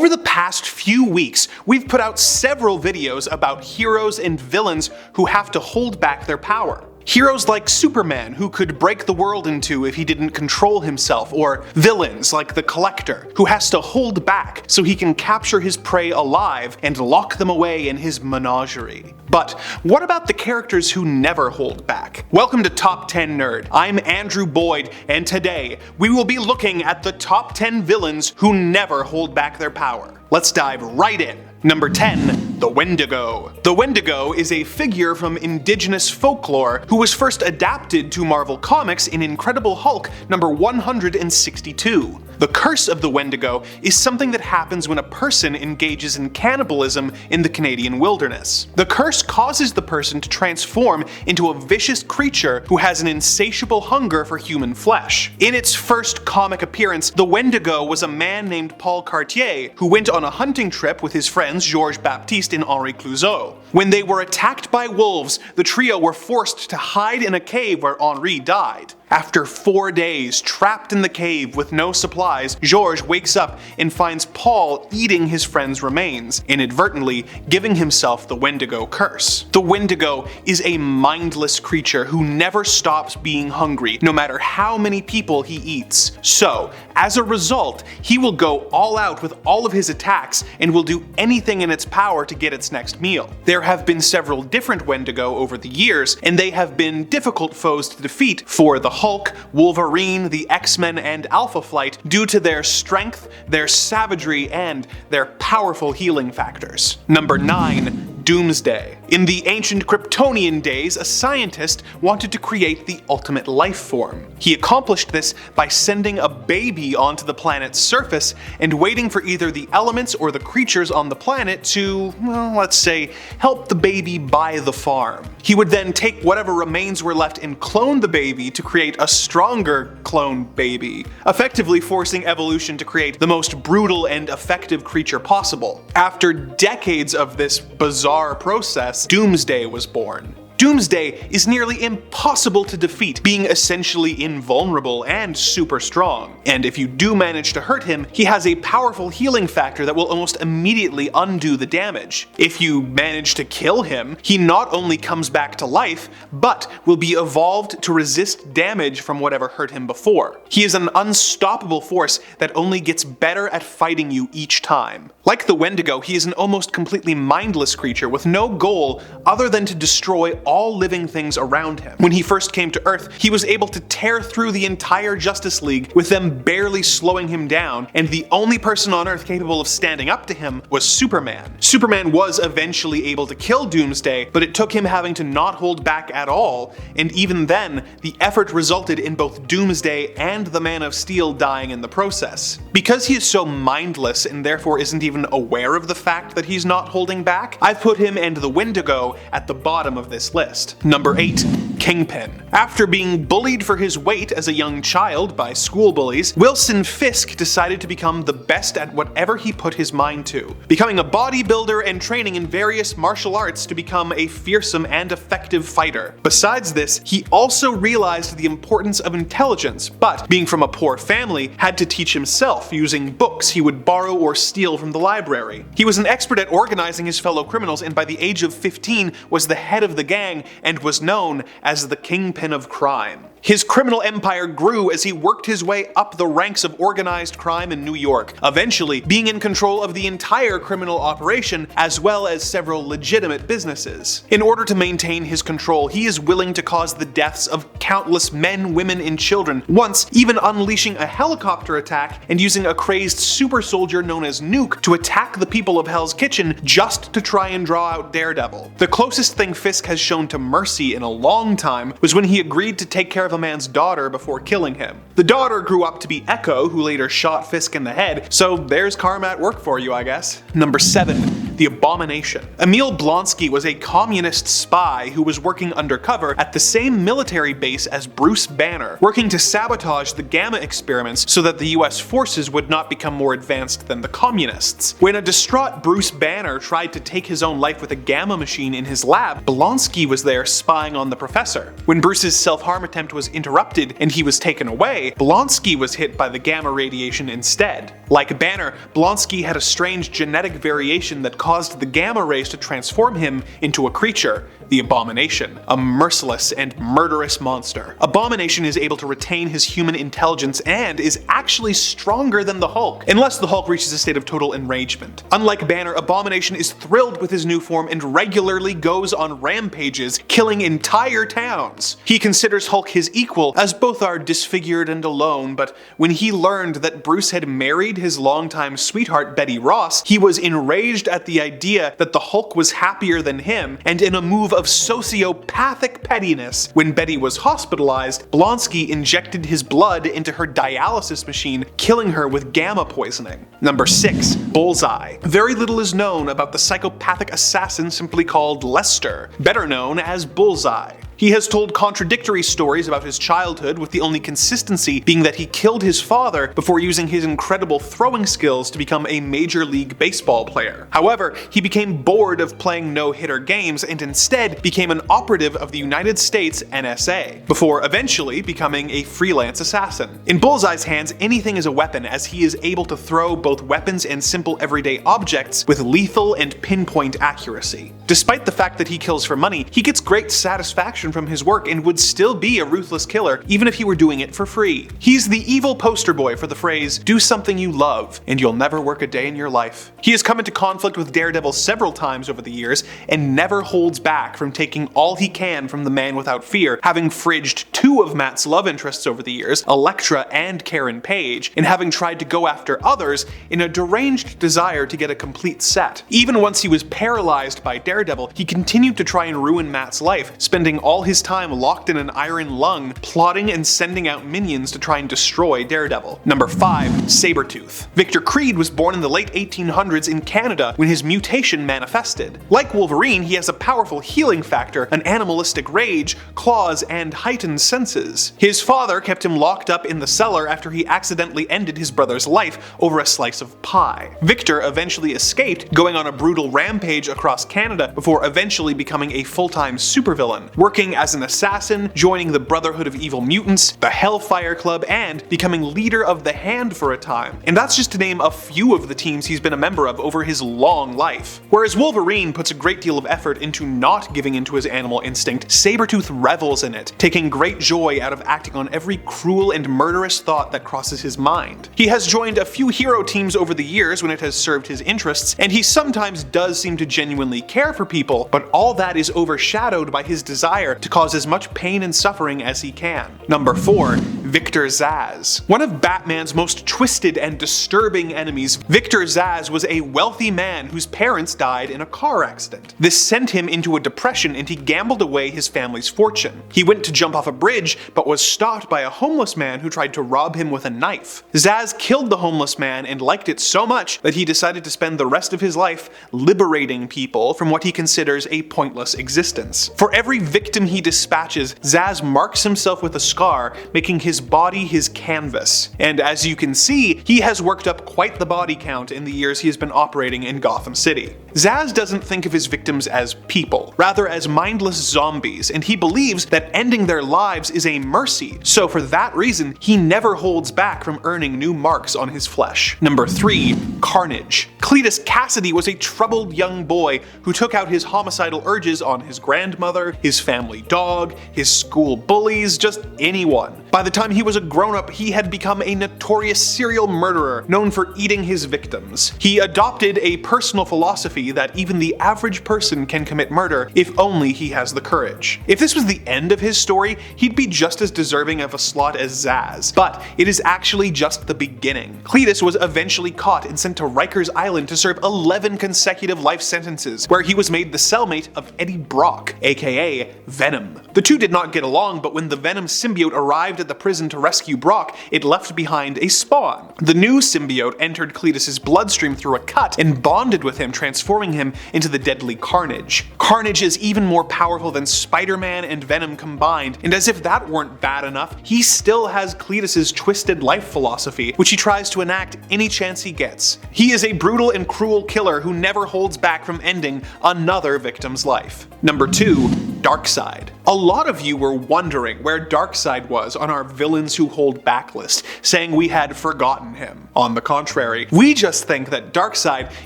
Over the past few weeks, we've put out several videos about heroes and villains who have to hold back their power. Heroes like Superman, who could break the world in two if he didn't control himself, or villains like the Collector, who has to hold back so he can capture his prey alive and lock them away in his menagerie. But what about the characters who never hold back? Welcome to Top 10 Nerd. I'm Andrew Boyd, and today we will be looking at the top 10 villains who never hold back their power. Let's dive right in. Number 10. The Wendigo. The Wendigo is a figure from indigenous folklore who was first adapted to Marvel Comics in Incredible Hulk number 162. The curse of the Wendigo is something that happens when a person engages in cannibalism in the Canadian wilderness. The curse causes the person to transform into a vicious creature who has an insatiable hunger for human flesh. In its first comic appearance, the Wendigo was a man named Paul Cartier who went on a hunting trip with his friends Georges Baptiste and Henri Clouzot. When they were attacked by wolves, the trio were forced to hide in a cave where Henri died. After 4 days trapped in the cave with no supplies, Georges wakes up and finds Paul eating his friend's remains, inadvertently giving himself the Wendigo curse. The Wendigo is a mindless creature who never stops being hungry, no matter how many people he eats. So, as a result, he will go all out with all of his attacks and will do anything in its power to get its next meal. There have been several different Wendigo over the years, and they have been difficult foes to defeat for the Hulk, Wolverine, the X-Men, and Alpha Flight due to their strength, their savagery, and their powerful healing factors. Number 9. Doomsday. In the ancient Kryptonian days, a scientist wanted to create the ultimate life form. He accomplished this by sending a baby onto the planet's surface and waiting for either the elements or the creatures on the planet to, well, let's say, help the baby buy the farm. He would then take whatever remains were left and clone the baby to create a stronger cloned baby, effectively forcing evolution to create the most brutal and effective creature possible. After decades of this bizarre process, Doomsday was born. Doomsday is nearly impossible to defeat, being essentially invulnerable and super strong. And if you do manage to hurt him, he has a powerful healing factor that will almost immediately undo the damage. If you manage to kill him, he not only comes back to life, but will be evolved to resist damage from whatever hurt him before. He is an unstoppable force that only gets better at fighting you each time. Like the Wendigo, he is an almost completely mindless creature with no goal other than to destroy all living things around him. When he first came to Earth, he was able to tear through the entire Justice League with them barely slowing him down, and the only person on Earth capable of standing up to him was Superman. Superman was eventually able to kill Doomsday, but it took him having to not hold back at all, and even then, the effort resulted in both Doomsday and the Man of Steel dying in the process. Because he is so mindless and therefore isn't even aware of the fact that he's not holding back, I've put him and the Wendigo at the bottom of this list. Number 8. Kingpin. After being bullied for his weight as a young child by school bullies, Wilson Fisk decided to become the best at whatever he put his mind to, becoming a bodybuilder and training in various martial arts to become a fearsome and effective fighter. Besides this, he also realized the importance of intelligence, but being from a poor family, had to teach himself using books he would borrow or steal from the library. He was an expert at organizing his fellow criminals, and by the age of 15 was the head of the gang and was known as the Kingpin of crime. His criminal empire grew as he worked his way up the ranks of organized crime in New York, eventually being in control of the entire criminal operation as well as several legitimate businesses. In order to maintain his control, he is willing to cause the deaths of countless men, women, and children, once even unleashing a helicopter attack and using a crazed super soldier known as Nuke to attack the people of Hell's Kitchen just to try and draw out Daredevil. The closest thing Fisk has shown to mercy in a long time was when he agreed to take care of a man's daughter before killing him. The daughter grew up to be Echo, who later shot Fisk in the head, so there's karma at work for you, I guess. Number 7. The Abomination. Emil Blonsky was a communist spy who was working undercover at the same military base as Bruce Banner, working to sabotage the Gamma experiments so that the US forces would not become more advanced than the communists. When a distraught Bruce Banner tried to take his own life with a Gamma machine in his lab, Blonsky was there spying on the professor. When Bruce's self-harm attempt was interrupted and he was taken away, Blonsky was hit by the Gamma radiation instead. Like Banner, Blonsky had a strange genetic variation that caused the gamma rays to transform him into a creature, the Abomination, a merciless and murderous monster. Abomination is able to retain his human intelligence and is actually stronger than the Hulk, unless the Hulk reaches a state of total enragement. Unlike Banner, Abomination is thrilled with his new form and regularly goes on rampages, killing entire towns. He considers Hulk his equal, as both are disfigured and alone, but when he learned that Bruce had married his longtime sweetheart Betty Ross, he was enraged at the idea that the Hulk was happier than him, and in a move of sociopathic pettiness, when Betty was hospitalized, Blonsky injected his blood into her dialysis machine, killing her with gamma poisoning. Number 6. Bullseye. Very little is known about the psychopathic assassin simply called Lester, better known as Bullseye. He has told contradictory stories about his childhood, with the only consistency being that he killed his father before using his incredible throwing skills to become a Major League Baseball player. However, he became bored of playing no-hitter games and instead became an operative of the United States NSA, before eventually becoming a freelance assassin. In Bullseye's hands, anything is a weapon, as he is able to throw both weapons and simple everyday objects with lethal and pinpoint accuracy. Despite the fact that he kills for money, he gets great satisfaction from his work and would still be a ruthless killer even if he were doing it for free. He's the evil poster boy for the phrase, "Do something you love, and you'll never work a day in your life." He has come into conflict with Daredevil several times over the years, and never holds back from taking all he can from the Man Without Fear, having fridged 2 of Matt's love interests over the years, Elektra and Karen Page, and having tried to go after others in a deranged desire to get a complete set. Even once he was paralyzed by Daredevil, he continued to try and ruin Matt's life, spending all his time locked in an iron lung, plotting and sending out minions to try and destroy Daredevil. Number 5. Sabretooth. Victor Creed was born in the late 1800s in Canada when his mutation manifested. Like Wolverine, he has a powerful healing factor, an animalistic rage, claws, and heightened senses. His father kept him locked up in the cellar after he accidentally ended his brother's life over a slice of pie. Victor eventually escaped, going on a brutal rampage across Canada before eventually becoming a full-time supervillain, working as an assassin, joining the Brotherhood of Evil Mutants, the Hellfire Club, and becoming leader of the Hand for a time. And that's just to name a few of the teams he's been a member of over his long life. Whereas Wolverine puts a great deal of effort into not giving into his animal instinct, Sabretooth revels in it, taking great joy out of acting on every cruel and murderous thought that crosses his mind. He has joined a few hero teams over the years when it has served his interests, and he sometimes does seem to genuinely care for people, but all that is overshadowed by his desire to cause as much pain and suffering as he can. Number 4. Victor Zsasz. One of Batman's most twisted and disturbing enemies, Victor Zsasz was a wealthy man whose parents died in a car accident. This sent him into a depression and he gambled away his family's fortune. He went to jump off a bridge but was stopped by a homeless man who tried to rob him with a knife. Zsasz killed the homeless man and liked it so much that he decided to spend the rest of his life liberating people from what he considers a pointless existence. For every victim he dispatches, Zsasz marks himself with a scar, making his body his canvas. And as you can see, he has worked up quite the body count in the years he has been operating in Gotham City. Zsasz doesn't think of his victims as people, rather as mindless zombies, and he believes that ending their lives is a mercy, so for that reason, he never holds back from earning new marks on his flesh. Number 3. Carnage. Cletus Cassidy was a troubled young boy who took out his homicidal urges on his grandmother, his family dog, his school bullies, just anyone. By the time he was a grown-up, he had become a notorious serial murderer known for eating his victims. He adopted a personal philosophy that even the average person can commit murder if only he has the courage. If this was the end of his story, he'd be just as deserving of a slot as Zsasz, but it is actually just the beginning. Cletus was eventually caught and sent to Rikers Island to serve 11 consecutive life sentences, where he was made the cellmate of Eddie Brock, aka Venom. The two did not get along, but when the Venom symbiote arrived at the prison to rescue Brock, it left behind a spawn. The new symbiote entered Cletus's bloodstream through a cut and bonded with him, transforming him into the deadly Carnage. Carnage is even more powerful than Spider-Man and Venom combined, and as if that weren't bad enough, he still has Cletus's twisted life philosophy, which he tries to enact any chance he gets. He is a brutal and cruel killer who never holds back from ending another victim's life. Number 2. Darkseid. A lot of you were wondering where Darkseid was on our villains who hold back list, saying we had forgotten him. On the contrary, we just think that Darkseid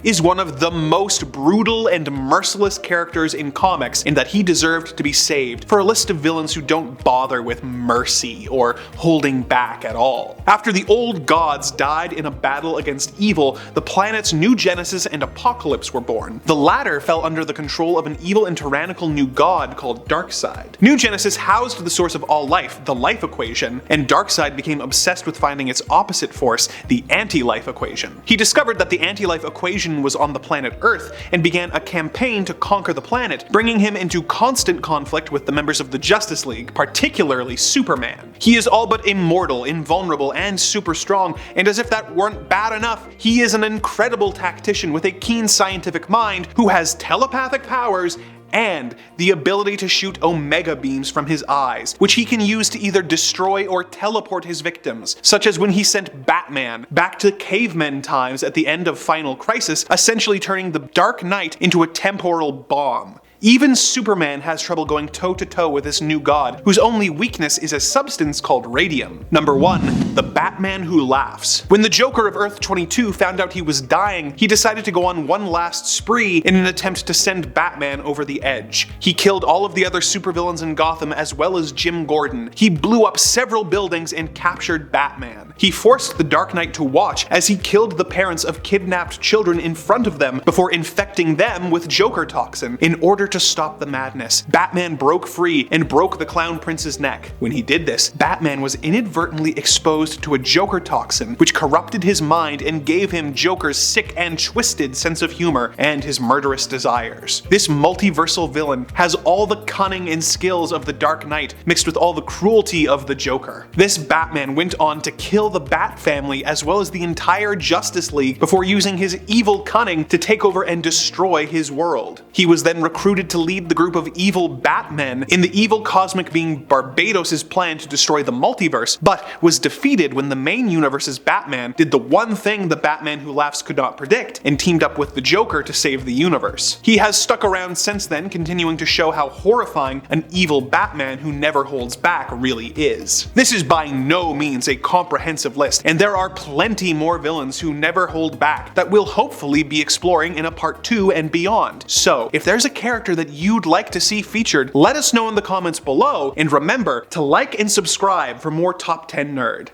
is one of the most brutal and merciless characters in comics, and that he deserved to be saved for a list of villains who don't bother with mercy or holding back at all. After the old gods died in a battle against evil, the planets New Genesis and Apocalypse were born. The latter fell under the control of an evil and tyrannical new god called Darkseid. New Genesis housed the source of all life, the life equation, and Darkseid became obsessed with finding its opposite force, the anti-life equation. He discovered that the anti-life equation was on the planet Earth and began a campaign to conquer the planet, bringing him into constant conflict with the members of the Justice League, particularly Superman. He is all but immortal, invulnerable, and super strong, and as if that weren't bad enough, he is an incredible tactician with a keen scientific mind who has telepathic powers and the ability to shoot omega beams from his eyes, which he can use to either destroy or teleport his victims, such as when he sent Batman back to cavemen times at the end of Final Crisis, essentially turning the Dark Knight into a temporal bomb. Even Superman has trouble going toe-to-toe with this new god, whose only weakness is a substance called radium. Number 1. The Batman Who Laughs. When the Joker of Earth 22 found out he was dying, he decided to go on one last spree in an attempt to send Batman over the edge. He killed all of the other supervillains in Gotham as well as Jim Gordon. He blew up several buildings and captured Batman. He forced the Dark Knight to watch as he killed the parents of kidnapped children in front of them before infecting them with Joker toxin in order to stop the madness. Batman broke free and broke the Clown Prince's neck. When he did this, Batman was inadvertently exposed to a Joker toxin, which corrupted his mind and gave him Joker's sick and twisted sense of humor and his murderous desires. This multiversal villain has all the cunning and skills of the Dark Knight mixed with all the cruelty of the Joker. This Batman went on to kill the Bat family as well as the entire Justice League before using his evil cunning to take over and destroy his world. He was then recruited to lead the group of evil Batmen in the evil cosmic being Barbados' plan to destroy the multiverse, but was defeated when the main universe's Batman did the one thing the Batman Who Laughs could not predict and teamed up with the Joker to save the universe. He has stuck around since then, continuing to show how horrifying an evil Batman who never holds back really is. This is by no means a comprehensive list, and there are plenty more villains who never hold back that we'll hopefully be exploring in a part 2 and beyond. So, if there's a character that you'd like to see featured, let us know in the comments below, and remember to like and subscribe for more Top 10 Nerd.